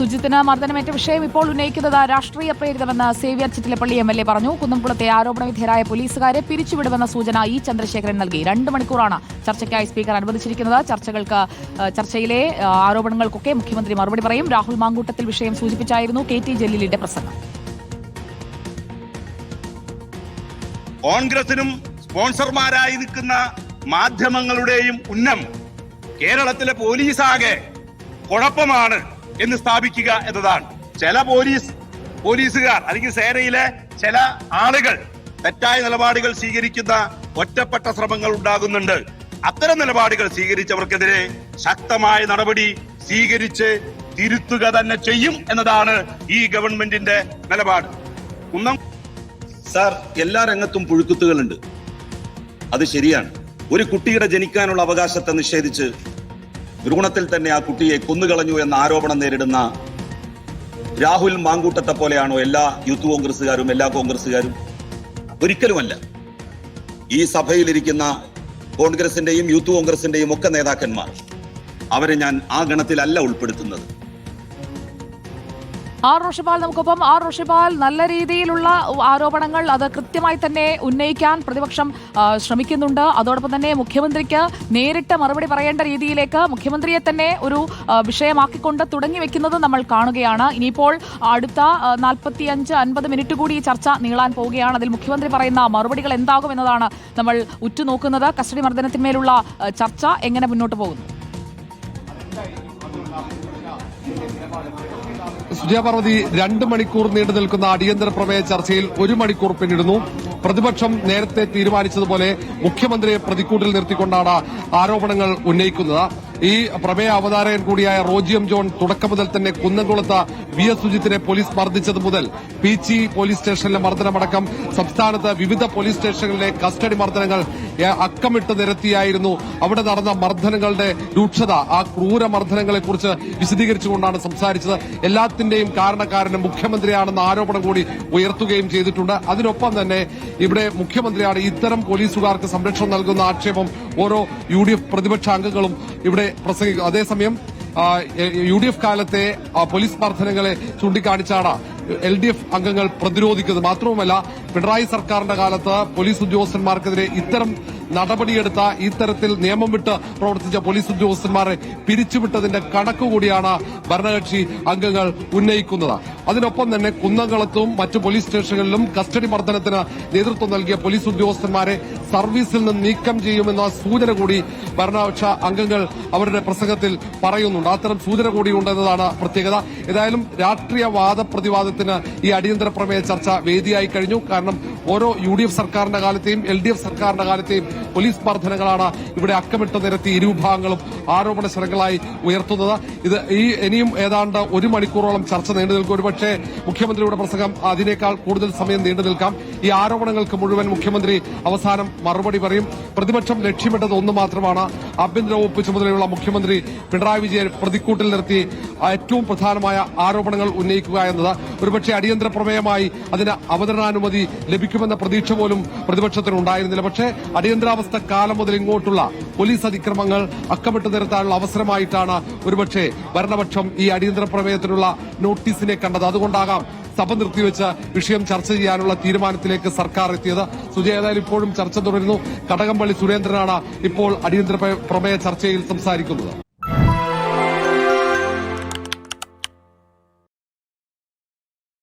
സുജിത്തിന് മർദ്ദനമേറ്റ വിഷയം ഇപ്പോൾ ഉന്നയിക്കുന്നത് രാഷ്ട്രീയ പ്രേരിതമെന്ന് സേവ്യർ ചിറ്റിലപ്പള്ളി MLA പറഞ്ഞു. കുന്നംകുളത്തെ ആരോപണവിധേയരായ പോലീസുകാരെ പിരിച്ചുവിടുമെന്ന സൂചന ഇ. ചന്ദ്രശേഖരൻ നൽകി. 2 മണിക്കൂറാണ് ചർച്ചയ്ക്കായി സ്പീക്കർ അനുവദിച്ചിരിക്കുന്നത്. ചർച്ചയിലെ ആരോപണങ്ങൾക്കൊക്കെ മുഖ്യമന്ത്രി മറുപടി പറയും. രാഹുൽ മാങ്കൂട്ടത്തിൽ വിഷയം സൂചിപ്പിച്ചായിരുന്നു KT ജലീലിന്റെ പ്രസംഗം. കോൺഗ്രസിനും സ്പോൺസർമാരായി നിൽക്കുന്ന മാധ്യമങ്ങളുടെയും ഉന്നം കേരളത്തിലെ പോലീസാകെ കുഴപ്പമാണ് എന്ന് സ്ഥാപിക്കുക എന്നതാണ്. ചില പോലീസുകാർ അല്ലെങ്കിൽ സേനയിലെ ചില ആളുകൾ തെറ്റായ നിലപാടുകൾ സ്വീകരിക്കുന്ന ഒറ്റപ്പെട്ട ശ്രമങ്ങൾ ഉണ്ടാകുന്നുണ്ട്. അത്തരം നിലപാടുകൾ സ്വീകരിച്ചവർക്കെതിരെ ശക്തമായ നടപടി സ്വീകരിച്ച് തിരുത്തുക തന്നെ ചെയ്യും എന്നതാണ് ഈ ഗവൺമെന്റിന്റെ നിലപാട്. സാർ, എല്ലാ രംഗത്തും പുഴുക്കുത്തുകളുണ്ട്, അത് ശരിയാണ്. ഒരു കുട്ടിയുടെ ജനിക്കാനുള്ള അവകാശത്തെ നിഷേധിച്ച് ഭ്രൂണത്തിൽ തന്നെ ആ കുട്ടിയെ കൊന്നുകളഞ്ഞു എന്ന ആരോപണം നേരിടുന്ന രാഹുൽ മാങ്കൂട്ടത്തെ പോലെയാണോ എല്ലാ യൂത്ത് കോൺഗ്രസുകാരും എല്ലാ കോൺഗ്രസുകാരും? ഒരിക്കലുമല്ല. ഈ സഭയിലിരിക്കുന്ന കോൺഗ്രസിന്റെയും യൂത്ത് കോൺഗ്രസിന്റെയും ഒക്കെ നേതാക്കന്മാർ, അവരെ ഞാൻ ആ ഗണത്തിലല്ല ഉൾപ്പെടുത്തുന്നത്. ആർ റോഷിപാൽ നമുക്കൊപ്പം. ആർ റോഷിപാൽ, നല്ല രീതിയിലുള്ള ആരോപണങ്ങൾ അത് കൃത്യമായി തന്നെ ഉന്നയിക്കാൻ പ്രതിപക്ഷം ശ്രമിക്കുന്നുണ്ട്. അതോടൊപ്പം തന്നെ മുഖ്യമന്ത്രിക്ക് നേരിട്ട് മറുപടി പറയേണ്ട രീതിയിലേക്ക് മുഖ്യമന്ത്രിയെ തന്നെ ഒരു വിഷയമാക്കിക്കൊണ്ട് തുടങ്ങി വെക്കുന്നത് നമ്മൾ കാണുകയാണ്. ഇനിയിപ്പോൾ അടുത്ത 45-50 മിനിറ്റ് കൂടി ഈ ചർച്ച നീളാൻ പോവുകയാണ്. അതിൽ മുഖ്യമന്ത്രി പറയുന്ന മറുപടികൾ എന്താകും എന്നതാണ് നമ്മൾ ഉറ്റുനോക്കുന്നത്. കസ്റ്റഡി മർദ്ദനത്തിന്മേലുള്ള ചർച്ച എങ്ങനെ മുന്നോട്ട് പോകുന്നു? സുജയപാർവതി, 2 മണിക്കൂർ നീണ്ടു നിൽക്കുന്ന അടിയന്തര പ്രമേയ ചർച്ചയിൽ 1 മണിക്കൂർ പിന്നിടുന്നു. പ്രതിപക്ഷം നേരത്തെ തീരുമാനിച്ചതുപോലെ മുഖ്യമന്ത്രിയെ പ്രതിക്കൂട്ടിൽ നിർത്തിക്കൊണ്ടാണ് ആരോപണങ്ങൾ ഉന്നയിക്കുന്നത്. ഈ പ്രമേയ അവതാരകൻ കൂടിയായ റോജി എം ജോൺ തുടക്കം മുതൽ തന്നെ കുന്നംകുളത്ത് VS സുജിത്തിനെ പോലീസ് മർദ്ദിച്ചത് മുതൽ പീച്ചി പോലീസ് സ്റ്റേഷനിലെ മർദ്ദനമടക്കം സംസ്ഥാനത്ത് വിവിധ പോലീസ് സ്റ്റേഷനുകളിലെ കസ്റ്റഡി മർദ്ദനങ്ങൾ അക്കമിട്ട് നിരത്തിയായിരുന്നു. അവിടെ നടന്ന മർദ്ദനങ്ങളുടെ രൂക്ഷത, ആ ക്രൂര മർദ്ദനങ്ങളെക്കുറിച്ച് വിശദീകരിച്ചുകൊണ്ടാണ് സംസാരിച്ചത്. എല്ലാത്തിന്റെയും കാരണക്കാരന് മുഖ്യമന്ത്രിയാണെന്ന ആരോപണം കൂടി ഉയർത്തുകയും ചെയ്തിട്ടുണ്ട്. അതിനൊപ്പം തന്നെ ഇവിടെ മുഖ്യമന്ത്രിയാണ് ഇത്തരം പോലീസുകാർക്ക് സംരക്ഷണം നൽകുന്ന ആക്ഷേപം ഓരോ UDF പ്രതിപക്ഷ അംഗങ്ങളും ഇവിടെ പ്രസംഗിക്കും. അതേസമയം UDF കാലത്തെ പോലീസ് മർദ്ദനങ്ങളെ ചൂണ്ടിക്കാണിച്ചാണ് LDF അംഗങ്ങൾ പ്രതിരോധിക്കുന്നത്. മാത്രവുമല്ല, പിണറായി സർക്കാരിന്റെ കാലത്ത് പോലീസ് ഉദ്യോഗസ്ഥന്മാർക്കെതിരെ ഇത്തരം നടപടിയെടുത്ത, ഇത്തരത്തിൽ നിയമം വിട്ട് പ്രവർത്തിച്ച പോലീസ് ഉദ്യോഗസ്ഥന്മാരെ പിരിച്ചുവിട്ടതിന്റെ കണക്കുകൂടിയാണ് ഭരണകക്ഷി അംഗങ്ങൾ ഉന്നയിക്കുന്നത്. അതിനൊപ്പം തന്നെ കുന്നംകുളത്തും മറ്റു പോലീസ് സ്റ്റേഷനുകളിലും കസ്റ്റഡി മർദ്ദനത്തിന് നേതൃത്വം നൽകിയ പോലീസ് ഉദ്യോഗസ്ഥന്മാരെ സർവീസിൽ നിന്ന് നീക്കം ചെയ്യുമെന്ന സൂചന കൂടി ഭരണപക്ഷ അംഗങ്ങൾ അവരുടെ പ്രസംഗത്തിൽ പറയുന്നുണ്ട്. അത്തരം സൂചന കൂടി ഉണ്ടെന്നതാണ് പ്രത്യേകത. ഏതായാലും രാഷ്ട്രീയ വാദപ്രതിവാദത്തിന് ഈ അടിയന്തര പ്രമേയ ചർച്ച വേദിയായി കഴിഞ്ഞു. കാരണം ഓരോ UDF സർക്കാരിന്റെ കാലത്തെയും LDF സർക്കാരിന്റെ കാലത്തെയും പോലീസ് മർദ്ദനങ്ങളാണ് ഇവിടെ അക്കമിട്ട് നിരത്തി ഇരുവിഭാഗങ്ങളും ആരോപണ ശരങ്ങളായി ഉയർത്തുന്നത്. ഇത് ഇനിയും ഏതാണ്ട് 1 മണിക്കൂറോളം ചർച്ച നീണ്ടു നിൽക്കും. ഒരുപക്ഷെ മുഖ്യമന്ത്രിയുടെ പ്രസംഗം അതിനേക്കാൾ കൂടുതൽ സമയം നീണ്ടു നിൽക്കാം. ഈ ആരോപണങ്ങൾക്ക് മുഴുവൻ മുഖ്യമന്ത്രി അവസാനം മറുപടി പറയും. പ്രതിപക്ഷം ലക്ഷ്യമിട്ടത് ഒന്ന് മാത്രമാണ്, ആഭ്യന്തര വകുപ്പ് ചുമതലയുള്ള മുഖ്യമന്ത്രി പിണറായി വിജയൻ പ്രതിക്കൂട്ടിൽ നിർത്തി ഏറ്റവും പ്രധാനമായ ആരോപണങ്ങൾ ഉന്നയിക്കുക എന്നത്. ഒരുപക്ഷെ അടിയന്തര പ്രമേയമായി അതിന് അവതരണാനുമതി ലഭിക്കുമെന്ന പ്രതീക്ഷ പോലും പ്രതിപക്ഷത്തിന് ഉണ്ടായിരുന്നില്ല. പക്ഷേ അടിയന്തരാവസ്ഥ കാലം മുതൽ ഇങ്ങോട്ടുള്ള പോലീസ് അതിക്രമങ്ങൾ അക്കമിട്ട് നിരത്താനുള്ള അവസരമായിട്ടാണ് ഒരുപക്ഷെ ഭരണപക്ഷം ഈ അടിയന്തര പ്രമേയത്തിനുള്ള നോട്ടീസിനെ കണ്ടത്. അതുകൊണ്ടാകാം സഭ നിർത്തിവെച്ച് വിഷയം ചർച്ച ചെയ്യാനുള്ള തീരുമാനത്തിലേക്ക് സർക്കാർ എത്തിയത്. സുജയ, ഏതായാലും ഇപ്പോഴും ചർച്ച തുടരുന്നു. കടകംപള്ളി സുരേന്ദ്രനാണ് ഇപ്പോൾ അടിയന്തര പ്രമേയ ചർച്ചയിൽ സംസാരിക്കുന്നത്.